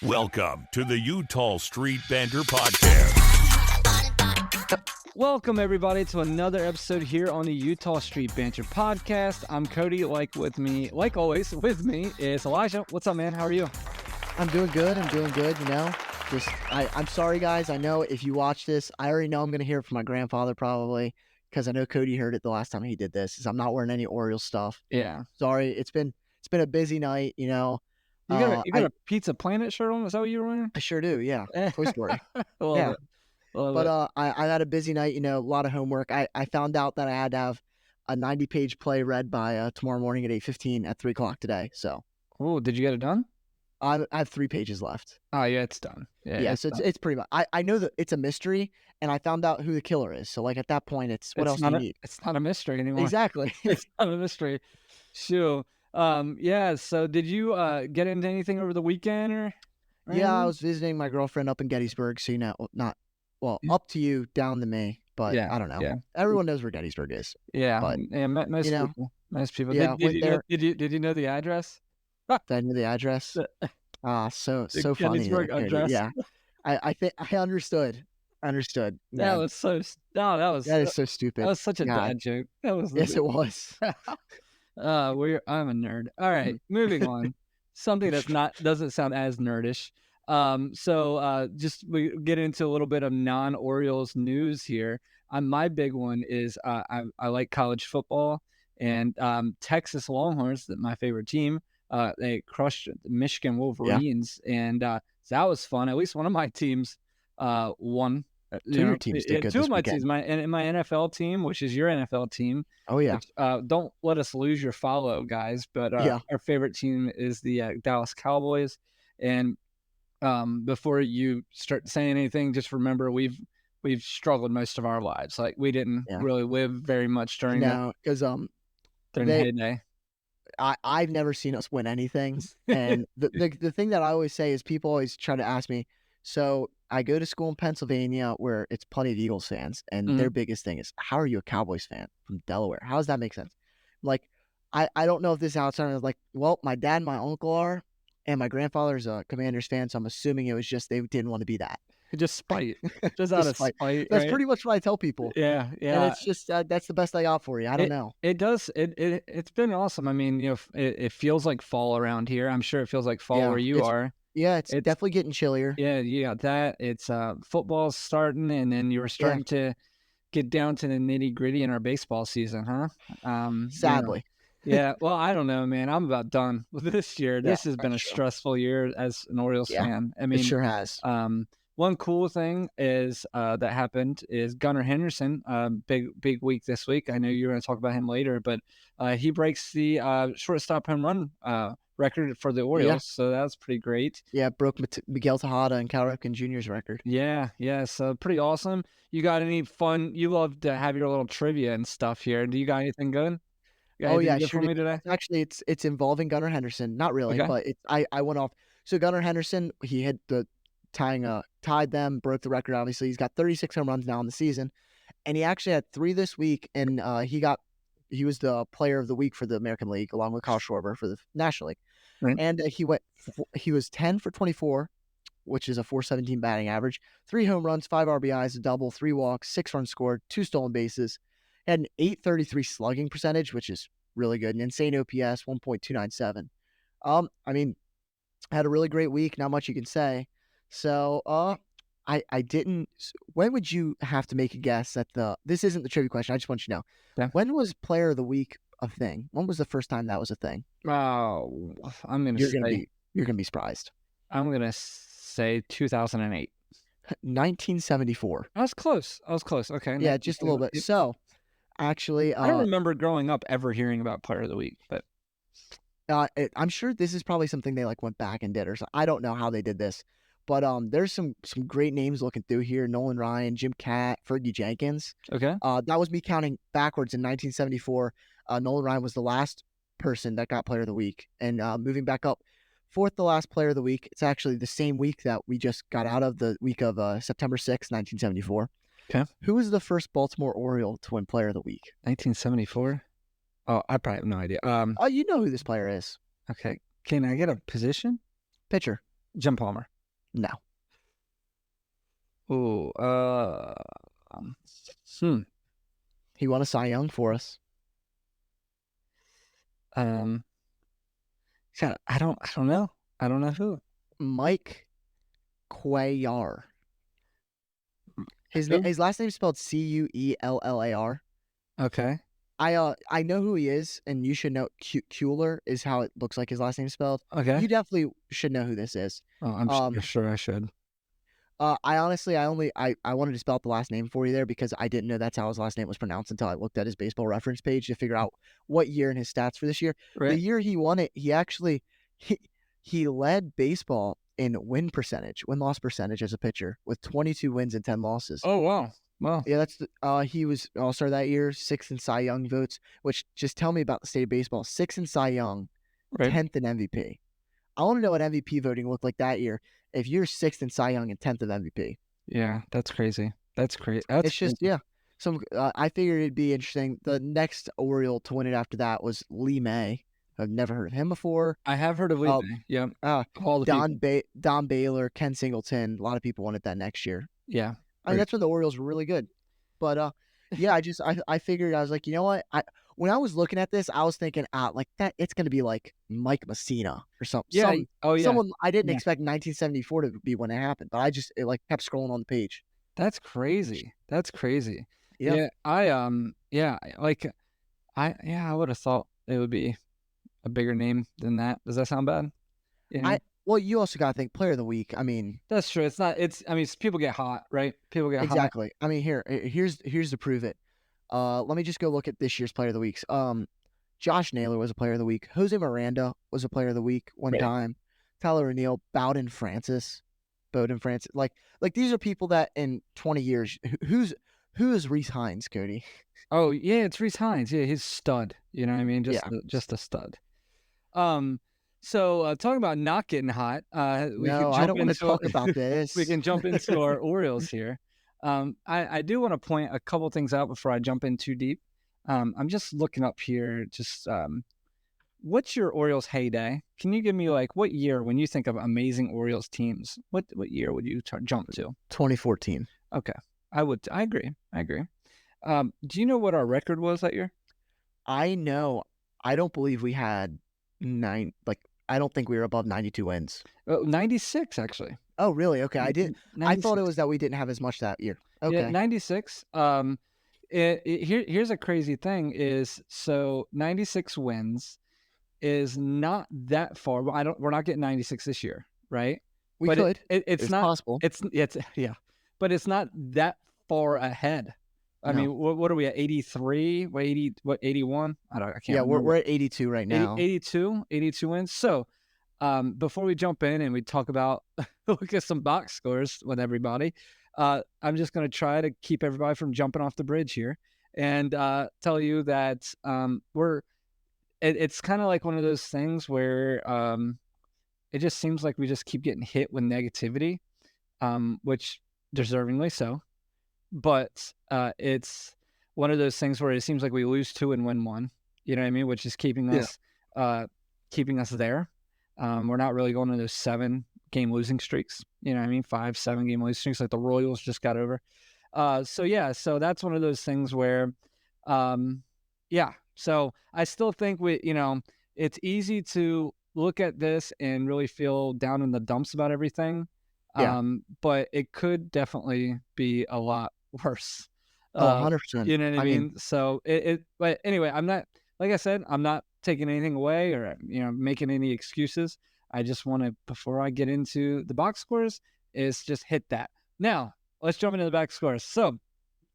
Welcome to the Utah Street Banter Podcast. Welcome, everybody, to another episode here on the Utah Street Banter Podcast. I'm Cody. Like always, with me is Elijah. What's up, man? How are you? I'm doing good. You know, I'm sorry, guys. I know if you watch this, I already know I'm going to hear it from my grandfather probably because I know Cody heard it the last time he did this. Is I'm not wearing any Orioles stuff. Yeah. Sorry. It's been a busy night, you know. You got a Pizza Planet shirt on? Is that what you were wearing? I sure do. Yeah. Toy Story. Love it. I had a busy night, you know, a lot of homework. I found out that I had to have a 90-page play read by tomorrow morning at 8:15 at 3 o'clock today. So. Oh, did you get it done? I have 3 pages left. Oh, yeah, it's done. Yeah, so it's pretty much. I know that it's a mystery, and I found out who the killer is. So, like, at that point, what else do you need? It's not a mystery anymore. Exactly. It's not a mystery. Sure. Yeah, so did you get into anything over the weekend or Yeah, I was visiting my girlfriend up in Gettysburg, so, you know, up to you, down to me, but I don't know. Yeah. Everyone knows where Gettysburg is. Yeah, but, most people. Yeah, did you know the address? Did I know the address? So funny. Gettysburg address. Yeah, I think I understood. That is so stupid. That was such a dad joke. Yes, it was. I'm a nerd. All right, moving on. Something doesn't sound as nerdish. We get into a little bit of non-Orioles news here. My big one is I like college football, and Texas Longhorns, my favorite team, they crushed the Michigan Wolverines, and that was fun. At least one of my teams won. Two teams did good two this of my weekend. teams, my NFL team, which is your NFL team. Oh yeah. Which, don't let us lose your follow, guys. But our favorite team is the Dallas Cowboys. And before you start saying anything, just remember we've struggled most of our lives. Like we didn't really live very much during the heyday. I've never seen us win anything. And the thing that I always say is people always try to ask me. So I go to school in Pennsylvania where it's plenty of Eagles fans, and their biggest thing is, how are you a Cowboys fan from Delaware? How does that make sense? Like, I don't know if this outsider is like, well, my dad and my uncle are, and my grandfather's a Commanders fan, so I'm assuming it was just they didn't want to be that. Just spite. Just out of spite. That's pretty much what I tell people. Yeah. And it's just that's the best I got for you. I don't know. It does. It's been awesome. I mean, you know, it feels like fall around here. I'm sure it feels like fall where you are. Yeah, it's definitely getting chillier. Yeah, you got that. It's football's starting, and then you're starting to get down to the nitty gritty in our baseball season, huh? Sadly. You know. Yeah. Well, I don't know, man. I'm about done with this year. This has been a stressful year as an Orioles fan. I mean, it sure has. One cool thing is that happened is Gunnar Henderson. Big week this week. I know you're going to talk about him later, but he breaks the shortstop home run record for the Orioles, so that was pretty great. Yeah, broke Miguel Tejada and Cal Ripken Jr.'s record. Yeah, so pretty awesome. You got any fun? You love to have your little trivia and stuff here. Do you got anything good? Sure for me today? Actually, it's involving Gunnar Henderson. Not really, but I went off. So Gunnar Henderson, he had the tied them, broke the record. Obviously, he's got 36 home runs now in the season, and he actually had 3 this week, and he was the player of the week for the American League, along with Kyle Schwarber for the National League. Right. And he was 10 for 24, which is a .417 batting average, 3 home runs, 5 RBIs, a double, 3 walks, 6 runs scored, 2 stolen bases, had an .833 slugging percentage, which is really good, an insane OPS, 1.297. I mean, had a really great week. Not much you can say. So, I didn't. When would you have to make a guess at this isn't the trivia question. I just want you to know. Yeah. When was Player of the Week a thing? When was the first time that was a thing? Oh, you're gonna be surprised. I'm gonna say 2008. 1974. I was close. Okay. Yeah, just a little bit. So, actually, I don't remember growing up ever hearing about Player of the Week, but I'm sure this is probably something they went back and did, or something. I don't know how they did this. But there's some great names looking through here. Nolan Ryan, Jim Catt, Fergie Jenkins. Okay. That was me counting backwards in 1974. Nolan Ryan was the last person that got Player of the Week. And moving back up, 4th to last Player of the Week. It's actually the same week that we just got out of, the week of September 6th, 1974. Okay. Who was the first Baltimore Oriole to win Player of the Week? 1974? Oh, I probably have no idea. You know who this player is. Okay. Can I get a position? Pitcher. Jim Palmer. No. Oh, He won a Cy Young for us. God, I don't know. I don't know who. Mike Cuellar. His last name is spelled Cuellar. Okay. I know who he is, and you should know. Kueller is how it looks like his last name is spelled. Okay. You definitely should know who this is. Oh, I'm sure I should. I honestly, I wanted to spell out the last name for you there because I didn't know that's how his last name was pronounced until I looked at his baseball reference page to figure out what year and his stats for this year. Right. The year he won it, he actually he led baseball in win-loss percentage as a pitcher with 22 wins and 10 losses. Oh, wow. Wow. Yeah, that's he was All-Star that year, 6th in Cy Young votes, which just tell me about the state of baseball. 6th in Cy Young, Right. 10th in MVP. I want to know what MVP voting looked like that year if you're 6th in Cy Young and 10th in MVP. Yeah, that's crazy. That's crazy. It's just, yeah. So I figured it'd be interesting. The next Oriole to win it after that was Lee May. I've never heard of him before. I have heard of Lee May. Yeah. All the Don Baylor, Ken Singleton. A lot of people wanted that next year. Yeah. I mean, that's when the Orioles were really good. But yeah, I figured, I was like, you know what? When I was looking at this, I was thinking, like that, it's gonna be like Mike Messina or something. Yeah. Someone I didn't expect 1974 to be when it happened, but it like kept scrolling on the page. That's crazy. That's crazy. Yeah. I would have thought it would be a bigger name than that. Does that sound bad? Yeah. Well, you also got to think player of the week. I mean, that's true. People get hot, right? People get hot. Exactly. I mean, here's to prove it. Let me just go look at this year's player of the weeks. Josh Naylor was a player of the week. Jose Miranda was a player of the week one time. Tyler O'Neill, Bowden Francis. Like these are people that in 20 years, who is Reese Hines, Cody? Oh yeah, it's Reese Hines. Yeah, he's stud. You know what I mean? Just a stud. So talking about not getting hot, I don't want to talk about this. We can jump into our Orioles here. I do want to point a couple things out before I jump in too deep. I'm just looking up here. What's your Orioles heyday? Can you give me like what year when you think of amazing Orioles teams? What year would you jump to? 2014. Okay, I agree. Do you know what our record was that year? I know. I don't believe we had 9. I don't think we were above 92 wins. 96 actually. Oh, really? Okay, I did. 96. I thought it was that we didn't have as much that year. Okay. Yeah, 96. Here's a crazy thing is, so 96 wins is not that far. We're not getting 96 this year, right? We could. It's not possible. It's yeah, but it's not that far ahead. I mean, what are we at? 83? 81? I can't remember. We're at 82 right now. 82 wins. So, before we jump in and we talk about look at some box scores with everybody, I'm just going to try to keep everybody from jumping off the bridge here and tell you that it's kind of like one of those things where it just seems like we just keep getting hit with negativity, which deservingly so. But it's one of those things where it seems like we lose 2 and win 1. You know what I mean? Which is keeping us there. We're not really going to those 7-game losing streaks. You know what I mean? 5, 7-game losing streaks like the Royals just got over. So that's one of those things where, So I still think it's easy to look at this and really feel down in the dumps about everything. But it could definitely be a lot worse. 100%. You know what I mean? So but anyway, I'm not, like I said, I'm not taking anything away or, making any excuses. I just want to, before I get into the box scores, is just hit that. Now, let's jump into the box scores. So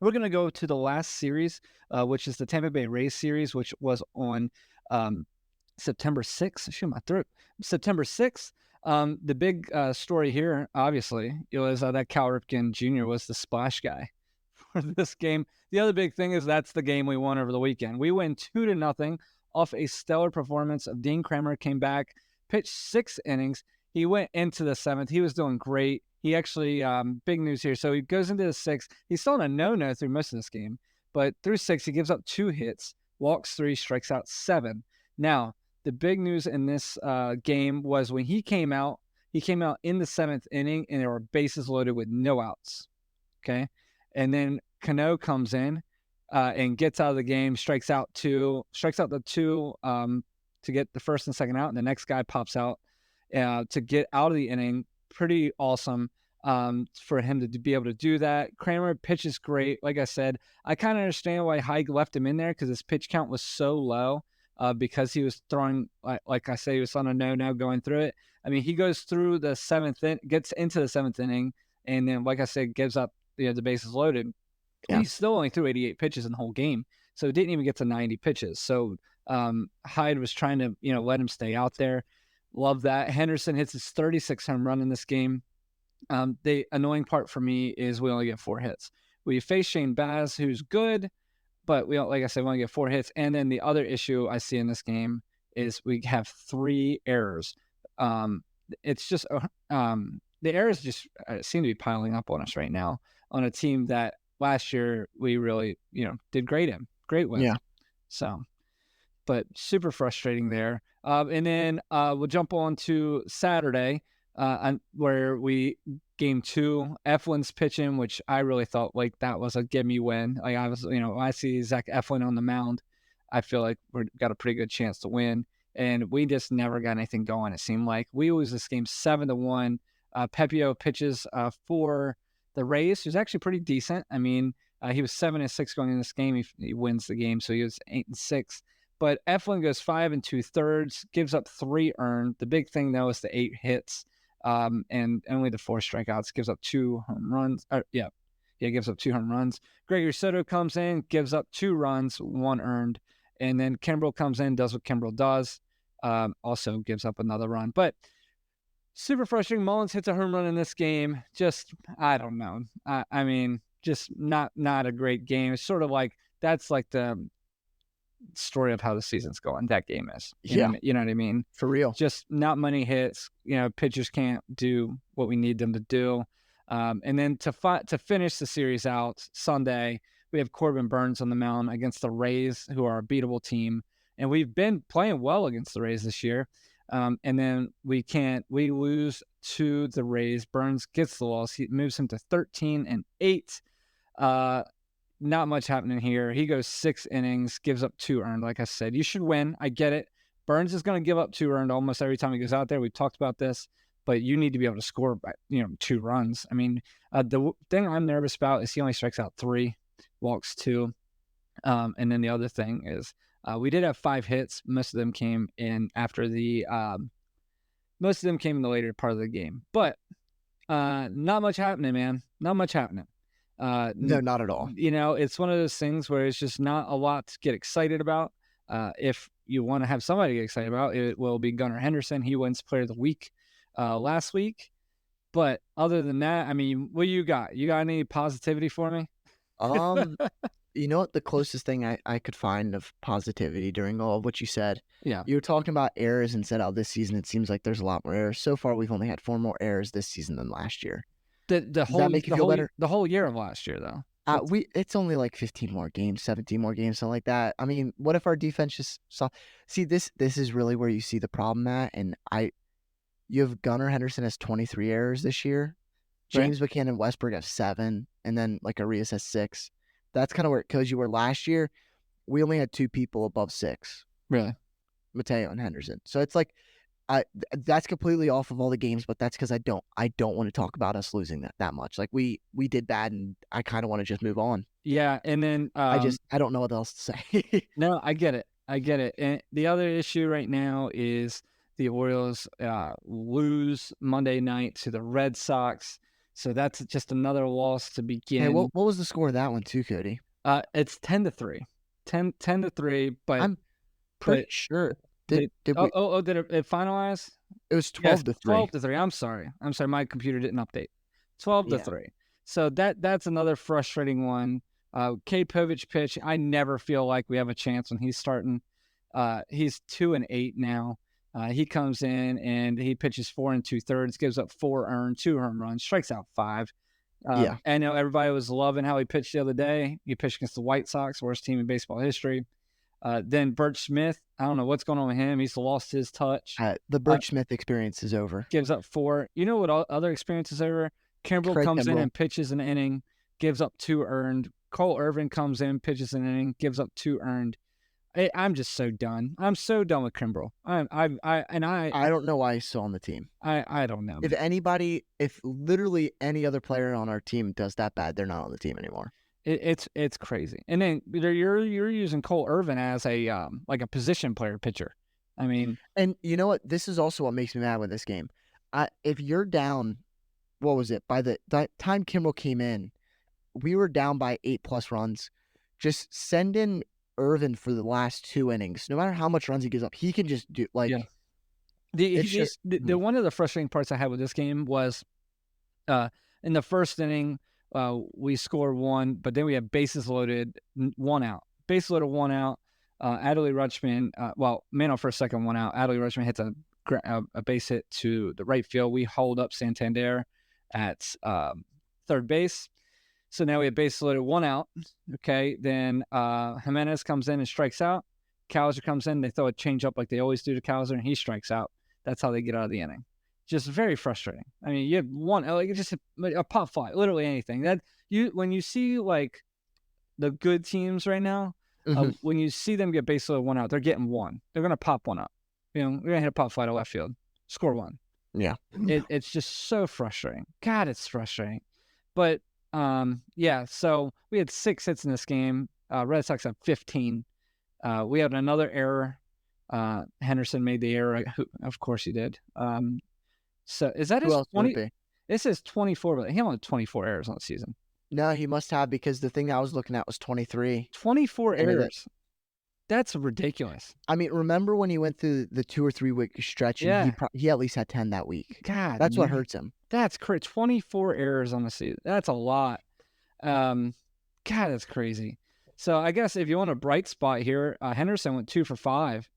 we're going to go to the last series, which is the Tampa Bay Rays series, which was on September 6th. Shoot, my throat. September 6th. The big story here, obviously, it was that Cal Ripken Jr. was the splash guy for this game. The other big thing is that's the game we won over the weekend. We win 2-0 off a stellar performance of Dean Kremer. Came back, pitched 6 innings. He went into the 7th. He was doing great. He actually, big news here. So he goes into the 6th. He's still on a no-no through most of this game. But through 6, he gives up 2 hits, walks 3, strikes out 7. Now, the big news in this game was when he came out, He came out in the 7th inning, and there were bases loaded with no outs. Okay, and then Cano comes in and gets out of the game, strikes out the two to get the first and second out, and the next guy pops out to get out of the inning. Pretty awesome for him to be able to do that. Kramer pitches great. Like I said, I kind of understand why Haig left him in there because his pitch count was so low because he was throwing, like I say, he was on a no going through it. I mean, he goes through the 7th, gets into the 7th inning, and then, like I said, gives up the bases loaded. Yeah. He still only threw 88 pitches in the whole game, so didn't even get to 90 pitches. So Hyde was trying to, let him stay out there. Love that. Henderson hits his 36th home run in this game. The annoying part for me is we only get 4 hits. We face Shane Baz, who's good, but we don't, like I said, we only get 4 hits. And then the other issue I see in this game is we have 3 errors. It's just the errors just seem to be piling up on us right now on a team that last year we really, did great with. Yeah. So, but super frustrating there. And then we'll jump on to Saturday where game 2, Eflin's pitching, which I really thought like that was a gimme win. Like I was, when I see Zach Eflin on the mound, I feel like we've got a pretty good chance to win. And we just never got anything going. It seemed like we lose this game 7-1. Pepio pitches for the Rays, who's actually pretty decent. I mean, he was 7-6 going in this game. He wins the game, so he was 8-6. But Eflin goes 5 2/3, gives up 3 earned. The big thing though is the 8 hits, and only the 4 strikeouts. Gives up 2 home runs. Gives up 2 home runs. Gregory Soto comes in, gives up 2 runs, 1 earned, and then Kimbrel comes in, does what Kimbrel does, also gives up another run. But super frustrating. Mullins hits a home run in this game. Just, I don't know. I mean, just not a great game. It's sort of like, that's like the story of how the season's going. That game is. You know what I mean? For real. Just not many hits. Pitchers can't do what we need them to do. And then to finish the series out Sunday, we have Corbin Burns on the mound against the Rays, who are a beatable team. And we've been playing well against the Rays this year. And then we lose to the Rays. Burns gets the loss. He moves him to 13-8. Not much happening here. He goes 6 innings, gives up 2 earned. Like I said, you should win. I get it. Burns is going to give up 2 earned almost every time he goes out there. We've talked about this, but you need to be able to score by 2 runs. I mean, the thing I'm nervous about is he only strikes out 3, walks 2. And then the other thing is we did have 5 hits. Most of them came in after most of them came in the later part of the game. But not much happening, man. Not much happening. No, not at all. It's one of those things where it's just not a lot to get excited about. If you want to have somebody to get excited about, it will be Gunnar Henderson. He wins Player of the Week last week. But other than that, I mean, what you got? You got any positivity for me? You know what? The closest thing I could find of positivity during all of what you said. Yeah. You were talking about errors and said, this season it seems like there's a lot more errors. So far, we've only had 4 more errors this season than last year. Does that make you feel better? The whole year of last year, though. It's only like 15 more games, 17 more games, something like that. I mean, what if our defense just saw? See, this is really where you see the problem at. And you have Gunnar Henderson has 23 errors this year. James McCann and Westberg have 7, and then like Arias has 6. That's kind of where it goes. You were last year. We only had 2 people above 6. Really, Mateo and Henderson. So it's like, that's completely off of all the games, but that's because I don't want to talk about us losing that much. Like we did bad, and I kind of want to just move on. Yeah, and then I don't know what else to say. No, I get it. And the other issue right now is the Orioles lose Monday night to the Red Sox, so that's just another loss to begin. Hey, what was the score of that one too, Cody? It's 10-3, 10-3. But I'm pretty sure. Did it finalize? It was 12-3. 12-3. I'm sorry. My computer didn't update. 12-3. So that's another frustrating one. Cade Povich pitch. I never feel like we have a chance when he's starting. He's 2-8 now. He comes in and he pitches 4 2/3, gives up 4 earned, 2 home runs, strikes out 5. I know everybody was loving how he pitched the other day. He pitched against the White Sox, worst team in baseball history. Then Burt Smith, I don't know what's going on with him. He's lost his touch. The Burt Smith experience is over. Gives up 4. You know what other experience is over? Kimbrel comes in and pitches an inning, gives up 2 earned. Cole Irvin comes in, pitches an inning, gives up 2 earned. I'm just so done. I'm so done with Kimbrel. I don't know why he's still on the team. I don't know. If literally any other player on our team does that bad, they're not on the team anymore. It's crazy. And then you're using Cole Irvin as a like a position player pitcher. I mean, and you know what? This is also what makes me mad with this game. If you're down, what was it? By the time Kimbrel came in, we were down by 8+ runs. Just send in Irvin for the last 2 innings. No matter how much runs he gives up, he can just do like. Yeah. The one of the frustrating parts I had with this game was, in the first inning, we score 1, but then we have bases loaded, 1 out. Bases loaded, 1 out. Adley Rutschman, man on first, second, 1 out. Adley Rutschman hits a base hit to the right field. We hold up Santander at third base. So now we have bases loaded, 1 out. Okay, then Jimenez comes in and strikes out. Cowser comes in. They throw a changeup like they always do to Cowser, and he strikes out. That's how they get out of the inning. Just very frustrating. I mean, you have just a pop fly, literally anything. When you see like the good teams right now, when you see them get base loaded, 1 out, they're getting 1. They're gonna pop 1 up. We're gonna hit a pop fly to left field, score 1. Yeah, it's just so frustrating. God, it's frustrating. But so we had 6 hits in this game. Red Sox have 15. We had another error. Henderson made the error. Of course he did. So is that his 20? This is 24, but he only had 24 errors on the season. No, he must have, because the thing that I was looking at was 23. 24 errors. That's ridiculous. I mean, remember when he went through the 2 or 3 week stretch? And he at least had 10 that week. God, that's what hurts him. That's crazy. 24 errors on the season. That's a lot. God, that's crazy. So I guess if you want a bright spot here, Henderson went 2 for 5.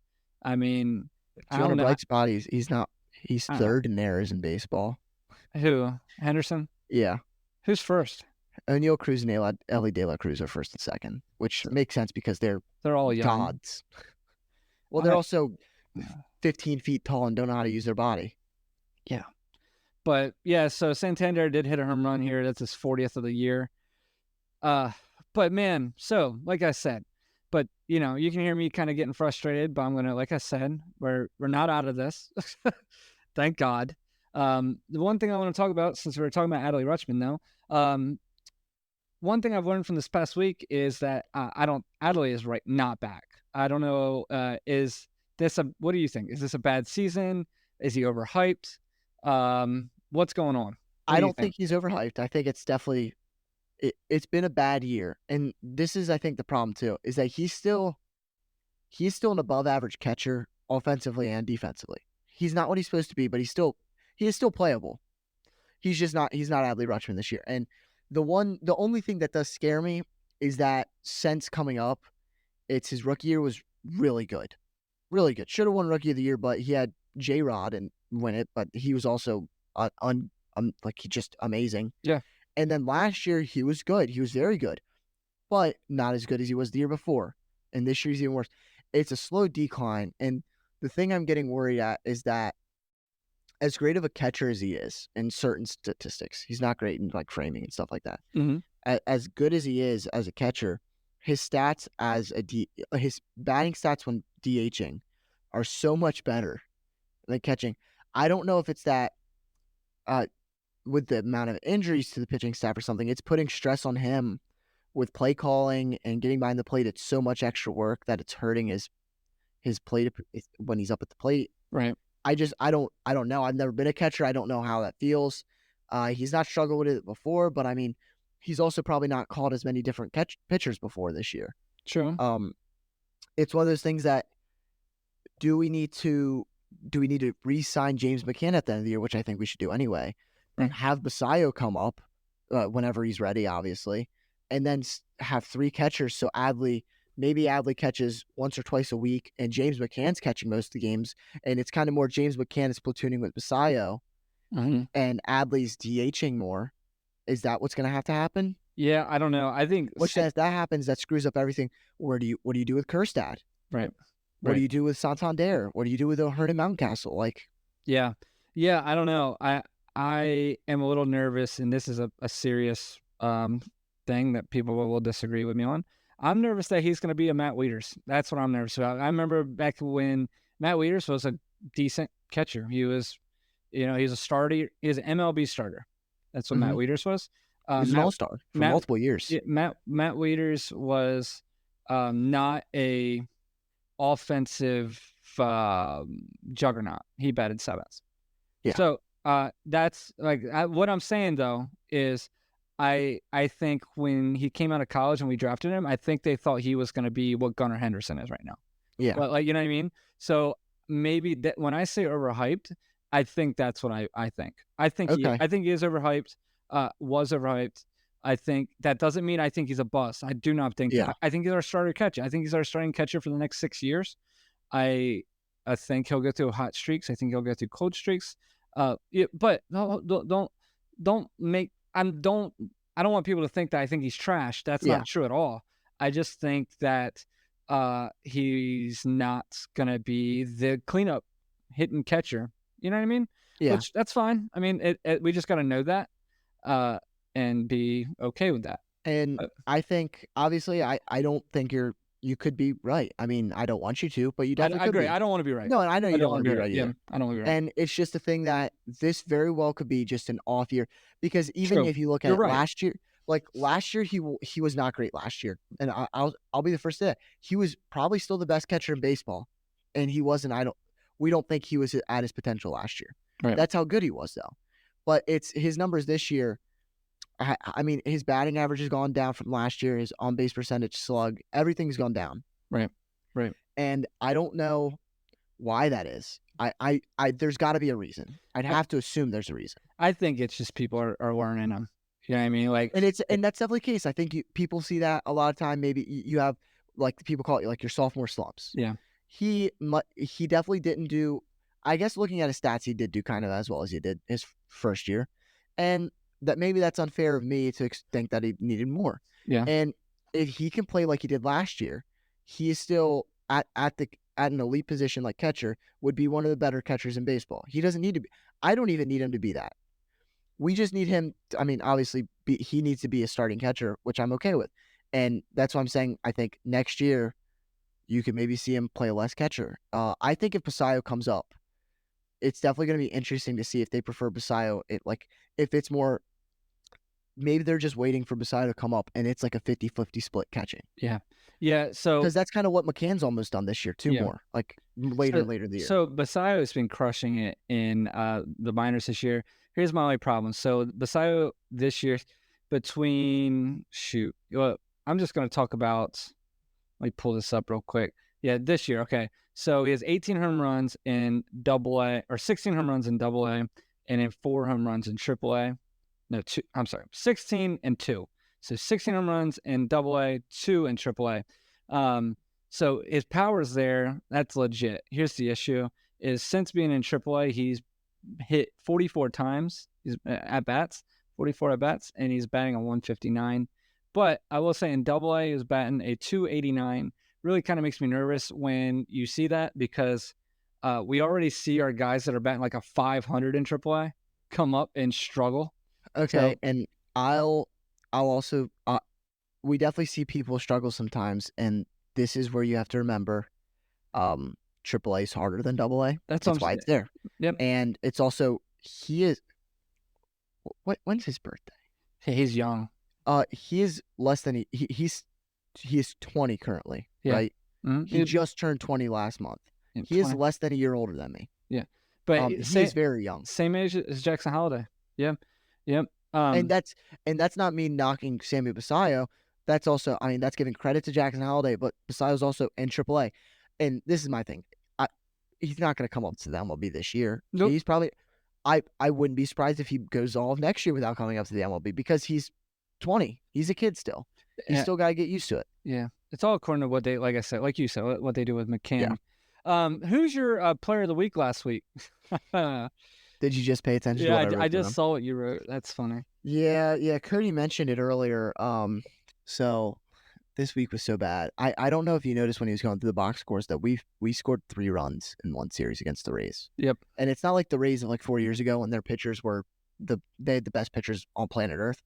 I mean, I don't know. Bright spot. He's third in errors in baseball. Who? Henderson? Yeah. Who's first? O'Neill Cruz and Ellie De La Cruz are first and second, which makes sense because they're all young gods. Well, they're also 15 feet tall and don't know how to use their body. Yeah. But yeah, so Santander did hit a home run here. That's his 40th of the year. But man, so like I said, but you can hear me kind of getting frustrated, but I'm gonna, like I said, we're not out of this. Thank God. The one thing I want to talk about, since we were talking about Adley Rutschman, though, one thing I've learned from this past week is that Adley is not back. I don't know. Is this what do you think? Is this a bad season? Is he overhyped? What's going on? I don't think he's overhyped. I think it's definitely. It's been a bad year, and this is, I think, the problem too, is that he's still an above average catcher offensively and defensively. He's not what he's supposed to be, but he is still playable. He's not Adley Rutschman this year. And the only thing that does scare me is that since coming up, his rookie year was really good. Really good. Should have won Rookie of the Year, but he had J-Rod and win it, but he was also just amazing. Yeah. And then last year, he was good. He was very good, but not as good as he was the year before. And this year, he's even worse. It's a slow decline. And the thing I'm getting worried at is that as great of a catcher as he is in certain statistics, he's not great in like framing and stuff like that. Mm-hmm. As good as he is as a catcher, his stats his batting stats when DHing are so much better than catching. I don't know if it's that with the amount of injuries to the pitching staff or something, it's putting stress on him with play calling and getting behind the plate. It's so much extra work that it's hurting his plate when he's up at the plate. Right. I don't know. I've never been a catcher. I don't know how that feels. He's not struggled with it before, but I mean, he's also probably not called as many different pitchers before this year. True. It's one of those things that do we need to re-sign James McCann at the end of the year, which I think we should do anyway, and have Basayo come up whenever he's ready, obviously, and then have 3 catchers. So maybe Adley catches once or twice a week, and James McCann's catching most of the games, and it's kind of more James McCann is platooning with Basayo, and Adley's DHing more. Is that what's going to have to happen? Yeah, I don't know. I think Which if that happens, that screws up everything. What do you do with Kerstad? right. What Right. do you do with Santander? What do you do with O'Hearn and Mountcastle? Like, Yeah. Yeah, I don't know. I am a little nervous, and this is a serious thing that people will disagree with me on. I'm nervous that he's going to be a Matt Wieters. That's what I'm nervous about. I remember back when Matt Wieters was a decent catcher. He was, he's a starter. He was an MLB starter. That's what Matt Wieters was. he was an all-star for multiple years. Yeah, Matt Wieters was not a offensive juggernaut. He batted seventh. Yeah. So that's like what I'm saying though is I think when he came out of college and we drafted him, I think they thought he was going to be what Gunnar Henderson is right now. Yeah. But you know what I mean? So maybe that when I say overhyped, I think that's what I think. I think he is overhyped. Was overhyped. I think that doesn't mean I think he's a bust. I do not think that. I think he's our starter catcher. I think he's our starting catcher for the next 6 years. I think he'll go through hot streaks. I think he'll go through cold streaks. But don't make I don't want people to think that I think he's trash. That's not true at all. I just think that he's not gonna be the cleanup hitting catcher. You know what I mean? Yeah. Which that's fine. I mean, we just got to know that and be okay with that. And I think obviously I don't think you could be right. I mean, I don't want you to, but you definitely could agree. be. I don't want to be right. No, and I know you don't want to be right either. Yeah, I don't want to be right. And it's just a thing that this very well could be just an off year, because even if you look at last year, like last year he was not great last year, and I'll be the first to say he was probably still the best catcher in baseball, and he wasn't. We don't think he was at his potential last year. Right. That's how good he was though. But it's his numbers this year. I mean, his batting average has gone down from last year. His on-base percentage, slug, everything's gone down. Right. And I don't know why that is. I there's got to be a reason. I'd have to assume there's a reason. I think it's just people are learning him. You know what I mean? Like, and that's definitely the case. I think people see that a lot of time. Maybe you have, like, people call it like your sophomore slumps. Yeah. He definitely didn't do. I guess looking at his stats, he did do kind of as well as he did his first year, and that maybe that's unfair of me to think that he needed more. Yeah. And if he can play like he did last year, he is still at an elite position like catcher, would be one of the better catchers in baseball. He doesn't need to be. I don't even need him to be that. We just need him. I mean, obviously, he needs to be a starting catcher, which I'm okay with. And that's why I'm saying I think next year you could maybe see him play less catcher. I think if Basayo comes up, it's definitely going to be interesting to see if they prefer Basayo. If it's more, maybe they're just waiting for Basayo to come up and it's like a 50-50 split catching. Yeah. So because that's kind of what McCann's almost done this year too. More like later in the year. So Basayo has been crushing it in the minors this year. Here's my only problem. So Basayo this year, I'm just going to talk about. Let me pull this up real quick. Yeah, this year. Okay. So he has 18 home runs in Double-A, or 16 home runs in Double-A, and then 4 home runs in Triple-A. No, 16 and 2. So 16 home runs in Double-A, 2 in Triple-A. So his power's there. That's legit. Here's the issue: is since being in Triple-A, he's hit 44 times. He's at bats, 44 at bats, and he's batting a 159. But I will say in Double-A, he was batting a 289. Really kind of makes me nervous when you see that, because we already see our guys that are batting like a 500 in Triple-A come up and struggle. Okay, and I'll also we definitely see people struggle sometimes, and this is where you have to remember, Triple-A is harder than Double-A. That's why it's there. Yep. And it's also when's his birthday? Hey, he's young. He is less than he's 20 currently, right? Mm-hmm. He just turned 20 last month. He is less than a year older than me. Yeah, but he's very young. Same age as Jackson Holliday. Yep. And that's not me knocking Sammy Basayo. That's also, I mean, that's giving credit to Jackson Holliday, but Basayo's also in AAA. And this is my thing. He's not going to come up to the MLB this year. Nope. He's probably, I wouldn't be surprised if he goes all of next year without coming up to the MLB, because he's 20. He's a kid still. He's still got to get used to it. Yeah. It's all according to what they, like I said, like you said, what they do with McCann. Yeah. Who's your player of the week last week? Did you just pay attention to Yeah, what I wrote I down? just saw what you wrote. That's funny. Yeah. Cody mentioned it earlier. So this week was so bad. I don't know if you noticed when he was going through the box scores that we scored 3 runs in one series against the Rays. Yep. And it's not like the Rays of like 4 years ago when their pitchers were they had the best pitchers on planet Earth.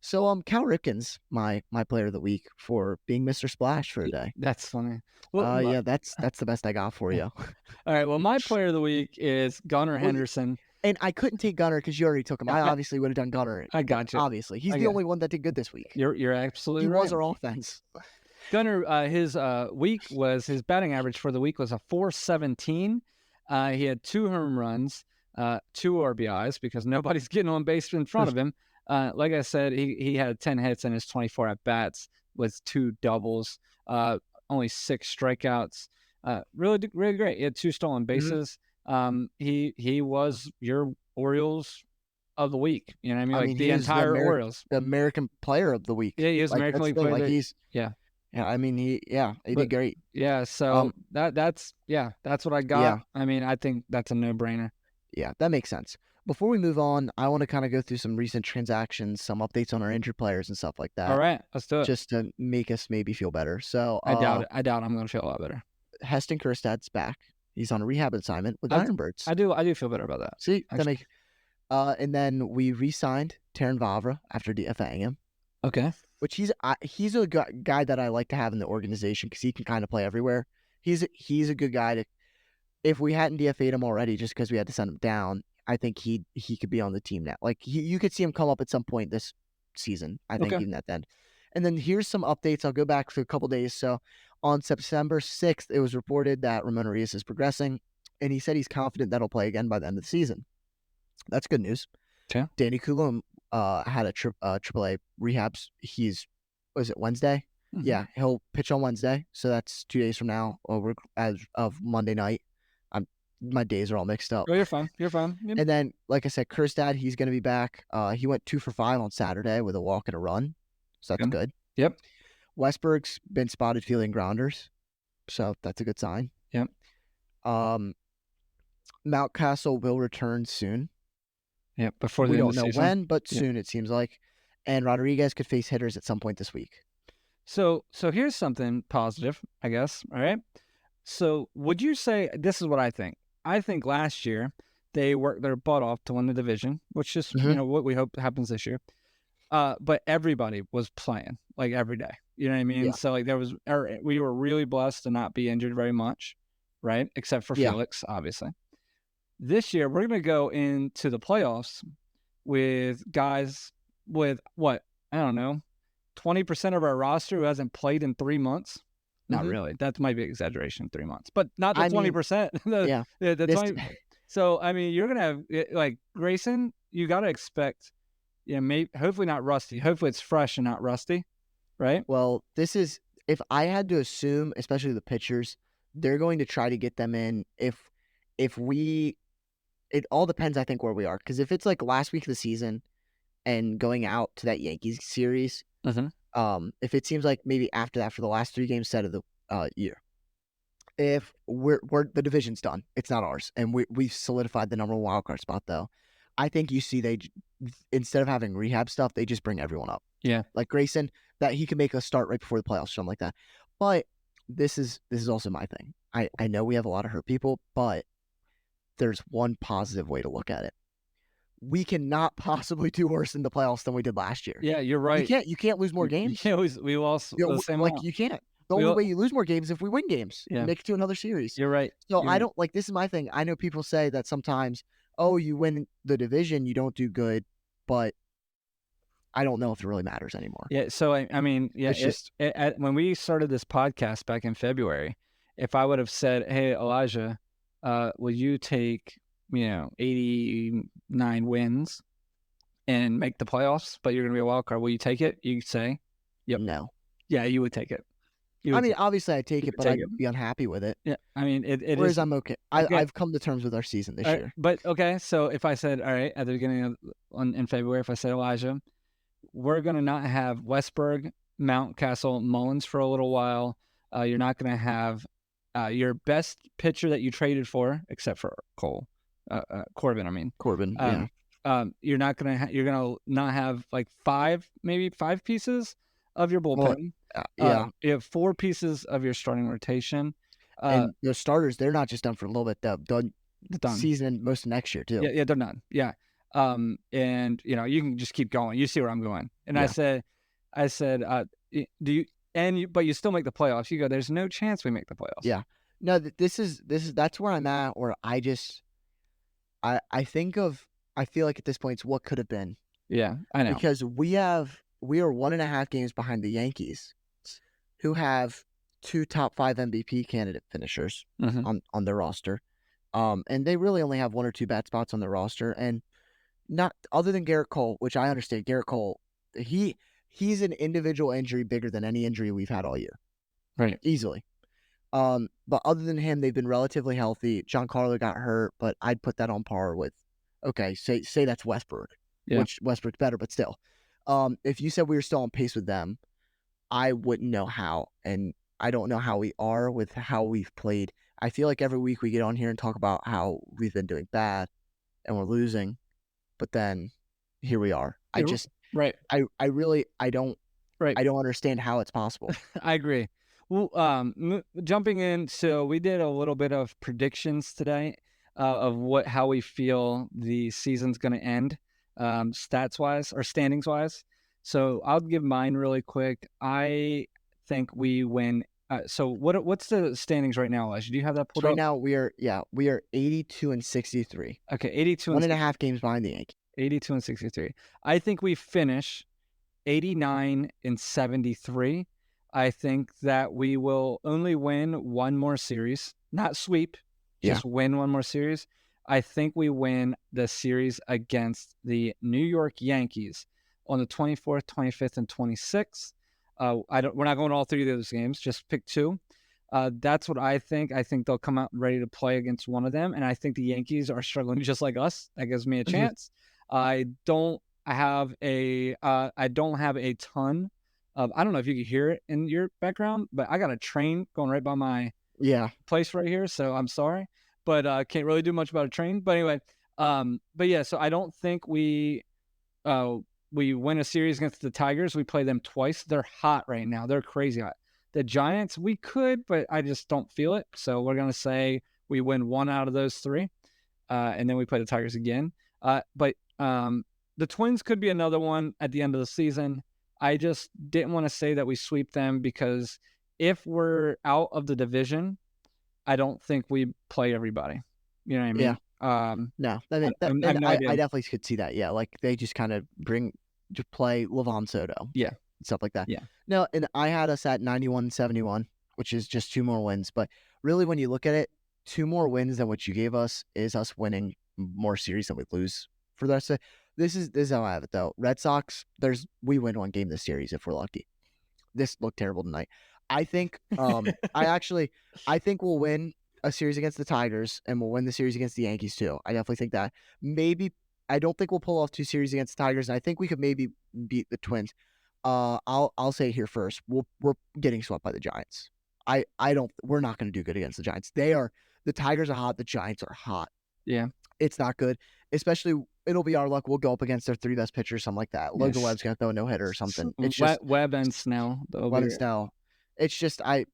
So Cal Ripken's my player of the week for being Mr. Splash for a day. That's funny. Well, Yeah, that's the best I got for you. All right. Well, my player of the week is Gunnar Henderson. And I couldn't take Gunnar because you already took him. I obviously would have done Gunnar. I got you. Obviously, he's the only one that did good this week. You're absolutely right. He was our offense. Gunnar, his batting average for the week was a 417. He had 2 home runs, 2 RBIs because nobody's getting on base in front of him. Like I said, he had 10 hits in his 24 at bats with 2 doubles, only 6 strikeouts. Really great. He had 2 stolen bases. He was your Orioles of the week. You know what I mean? The entire Orioles. The American Player of the Week. Yeah, he is American League Player. Yeah, I mean he did great. Yeah, so that's what I got. Yeah. I mean, I think that's a no-brainer. Yeah, that makes sense. Before we move on, I want to kind of go through some recent transactions, some updates on our injured players and stuff like that. All right, let's do it. Just to make us maybe feel better. So I doubt it. I doubt I'm going to feel a lot better. Heston Kjerstad's back. He's on a rehab assignment with Ironbirds. I do feel better about that. See, that makes. And then we re-signed Terran Vavra after DFAing him. Okay. Which he's a guy that I like to have in the organization because he can kind of play everywhere. He's a good guy to. If we hadn't DFA'd him already, just because we had to send him down, I think he could be on the team now. Like you could see him come up at some point this season. I think even at then. And then here's some updates. I'll go back for a couple days. So on September 6th, it was reported that Ramon Arias is progressing, and he said he's confident that he'll play again by the end of the season. That's good news. Yeah. Danny Coulomb had a AAA rehabs. Was it Wednesday? Mm-hmm. Yeah, he'll pitch on Wednesday. So that's 2 days from now, as of Monday night. My days are all mixed up. Oh, you're fine. Yep. And then, like I said, Kjerstad, he's going to be back. He went 2 for 5 on Saturday with a walk and a run. So that's good. Yep. Westberg's been spotted fielding grounders. So that's a good sign. Yep. Mountcastle will return soon. Yeah, before we don't know when, but soon it seems like. And Rodriguez could face hitters at some point this week. So here's something positive, I guess. All right. So would you say this is what I think? I think last year they worked their butt off to win the division, which is what we hope happens this year. But everybody was playing like every day. You know what I mean? Yeah. So like we were really blessed to not be injured very much, right? Except for Felix, obviously. This year we're gonna go into the playoffs with guys with what? I don't know, 20% of our roster who hasn't played in 3 months. Not really. That might be an exaggeration, 3 months, but not the 20%. The 20. So, I mean, you're going to have, like, Grayson, you got to expect, maybe, hopefully not rusty. Hopefully it's fresh and not rusty, right? Well, if I had to assume, especially the pitchers, they're going to try to get them in it all depends, I think, where we are. Because if it's like last week of the season and going out to that Yankees series, if it seems like maybe after that, for the last 3 game set of the year, if we're the division's done, it's not ours, and we've solidified the number 1 wild card spot, though, I think you see they, instead of having rehab stuff, they just bring everyone up. Yeah, like Grayson, that he can make a start right before the playoffs, something like that. But this is also my thing. I know we have a lot of hurt people, but there's one positive way to look at it. We cannot possibly do worse in the playoffs than we did last year. Yeah, you're right. You can't lose more games. You can't lose. We lost the same amount. You can't. The only way you lose more games is if we win games. Yeah. Make it to another series. You're right. So I don't like. This is my thing. I know people say that sometimes, you win the division, you don't do good, but I don't know if it really matters anymore. Yeah. So I mean, yeah. It's just when we started this podcast back in February, if I would have said, "Hey, Elijah, will you take 89 wins and make the playoffs, but you're going to be a wild card. Will you take it?" You say, "Yep." No. Yeah, you would take it. Obviously I'd take it, but I'd be unhappy with it. Yeah, I mean, Whereas I'm okay. I've come to terms with our season this year. But okay, so if I said, all right, at the beginning in February, if I said, Elijah, we're going to not have Westberg, Mountcastle, Mullins for a little while. You're not going to have your best pitcher that you traded for, except for Cole, Corbin. I mean, Corbin. you're gonna not have like five pieces of your bullpen. Well, you have 4 pieces of your starting rotation. And the starters, they're not just done for a little bit. They're done done. Season most of next year too. Yeah, they're done. Yeah. And you can just keep going. You see where I'm going. And I said, do you? But you still make the playoffs. You go, there's no chance we make the playoffs. Yeah. No, that's where I'm at. Where I feel like at this point it's what could have been. Yeah, I know. Because we are 1.5 games behind the Yankees, who have 2 top 5 MVP candidate finishers on their roster. And they really only have 1 or 2 bad spots on their roster. And not other than Garrett Cole, which I understand. Garrett Cole, he's an individual injury bigger than any injury we've had all year. Right. Easily. But other than him, they've been relatively healthy. Giancarlo got hurt, but I'd put that on par with, okay, say that's Westbrook, which Westbrook's better, but still. If you said we were still on pace with them, I wouldn't know how, and I don't know how we are with how we've played. I feel like every week we get on here and talk about how we've been doing bad and we're losing, but then here we are. I don't understand how it's possible. I agree. Well, jumping in, so we did a little bit of predictions today of how we feel the season's going to end, stats wise or standings wise. So I'll give mine really quick. I think we win. So what's the standings right now, Elisha? Do you have that pulled up? Right now we are 82-63. Okay, 82. 1.5 games behind the Yankees. 82-63. I think we finish 89-73. I think that we will only win one more series, not sweep, just win one more series. I think we win the series against the New York Yankees on the 24th, 25th, and 26th. We're not going to all 3 of those games. Just pick 2. That's what I think. I think they'll come out ready to play against one of them, and I think the Yankees are struggling just like us. That gives me a chance. I don't have a ton of. I don't know if you can hear it in your background, but I got a train going right by my place right here. So I'm sorry, but can't really do much about a train. But anyway, but yeah. So I don't think we win a series against the Tigers. We play them twice. They're hot right now. They're crazy hot. The Giants, we could, but I just don't feel it. So we're going to say we win 1 out of those 3. And then we play the Tigers again. But the Twins could be another one at the end of the season. I just didn't want to say that we sweep them because if we're out of the division, I don't think we play everybody. You know what I mean? Yeah. No. I definitely could see that. Yeah. Like they just kind of play Levon Soto. Yeah. Stuff like that. Yeah. No, and I had us at 91-71, which is just 2 more wins. But really, when you look at it, 2 more wins than what you gave us is us winning more series than we lose for the rest of it. This is how I have it, though. Red Sox, we win 1 game this series if we're lucky. This looked terrible tonight. I think I think we'll win a series against the Tigers, and we'll win the series against the Yankees, too. I definitely think that. Maybe, I don't think we'll pull off 2 series against the Tigers, and I think we could maybe beat the Twins. I'll say it here first. We're getting swept by the Giants. We're not going to do good against the Giants. The Tigers are hot. The Giants are hot. Yeah. It's not good. Especially, it'll be our luck. We'll go up against their 3 best pitchers, something like that. Logan Webb's going to throw a no-hitter or something. It's just Webb and Snell. Webb and Snell. It's just, I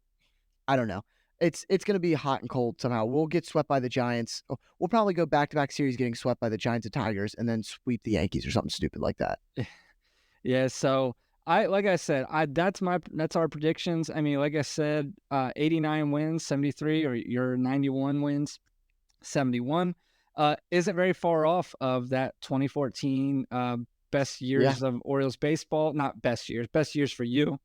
don't know. It's going to be hot and cold somehow. We'll get swept by the Giants. We'll probably go back-to-back series getting swept by the Giants and Tigers and then sweep the Yankees or something stupid like that. Yeah, so like I said, that's our predictions. I mean, like I said, 89 wins, 73, or your 91 wins, 71. Isn't very far off of that 2014 best years of Orioles baseball. Not best years for you.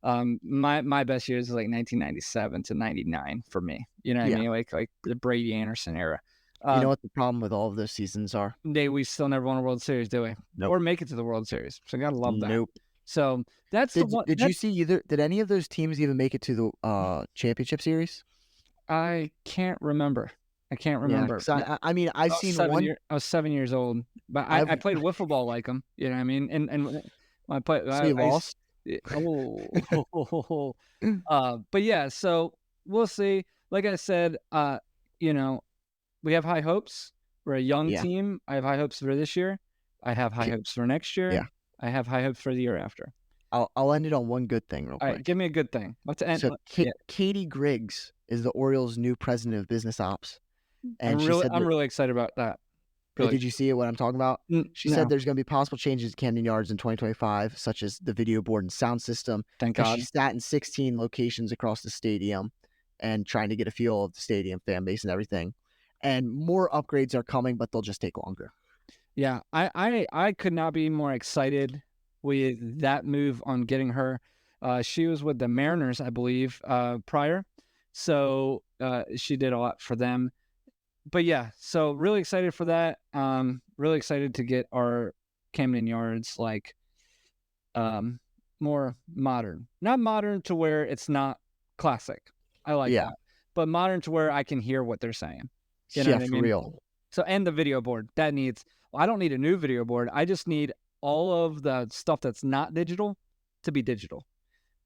My best years is like 1997 to 99 for me. You know what I mean? Like the Brady Anderson era. You know what the problem with all of those seasons are? We still never won a World Series, do we? Nope. Or make it to the World Series. So I gotta love that. Nope. So that's the one. Did you see either? Did any of those teams even make it to the championship series? I can't remember. Yeah, I mean, I've seen one. I was 7 years old, but I played wiffle ball like them. You know what I mean? And I played. So you lost. But yeah, so we'll see. Like I said, we have high hopes. We're a young Yeah. team. I have high hopes for this year. I have high hopes for next year. Yeah. I have high hopes for the year after. I'll end it on one good thing real All quick. right, give me a good thing. Let's end. So Katie Griggs is the Orioles' new president of business ops, and I'm really excited about that. Really. Did you see what I'm talking about? She No. said there's going to be possible changes to Camden Yards in 2025, such as the video board and sound system. Thank God. She sat in 16 locations across the stadium and trying to get a feel of the stadium fan base and everything. And more upgrades are coming, but they'll just take longer. Yeah, I could not be more excited with that move on getting her. She was with the Mariners, I believe, prior. So she did a lot for them. But yeah, so really excited for that. Really excited to get our Camden Yards like more modern. Not modern to where it's not classic. I like that. But modern to where I can hear what they're saying. You know what I mean? Real. So, and the video board that needs. Well, I don't need a new video board. I just need all of the stuff that's not digital to be digital.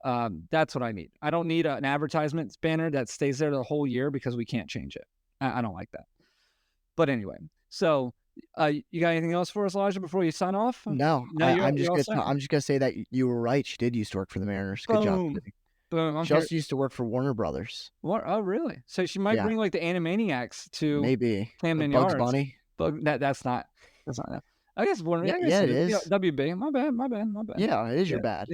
That's what I need. I don't need an advertisement banner that stays there the whole year because we can't change it. I don't like that. But anyway, so you got anything else for us, Elijah, before you sign off? No, I'm just gonna say that you were right. She did used to work for the Mariners. Good job. Boom. She also used to work for Warner Brothers. What? Oh, really? So she might bring like the Animaniacs to maybe Camden Bugs Yards. Bunny. That's not that. I guess Warner. Yeah, it is. WB. My bad. Yeah, it is your bad.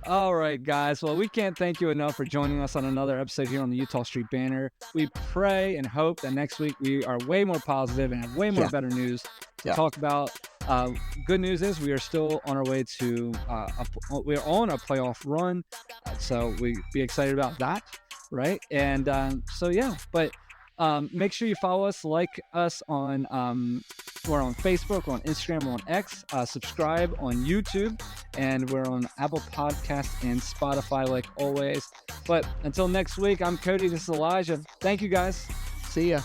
All right, guys. Well, we can't thank you enough for joining us on another episode here on the Utah Street Banner. We pray and hope that next week we are way more positive and have way more better news to talk about. Good news is we are still on our way to we're on a playoff run, so we be excited about that, right? And but make sure you follow us, like us on we're on Facebook, we're on Instagram, we're on X, subscribe on YouTube, and we're on Apple Podcasts and Spotify like always. But until next week, I'm Cody, this is Elijah. Thank you guys. See ya.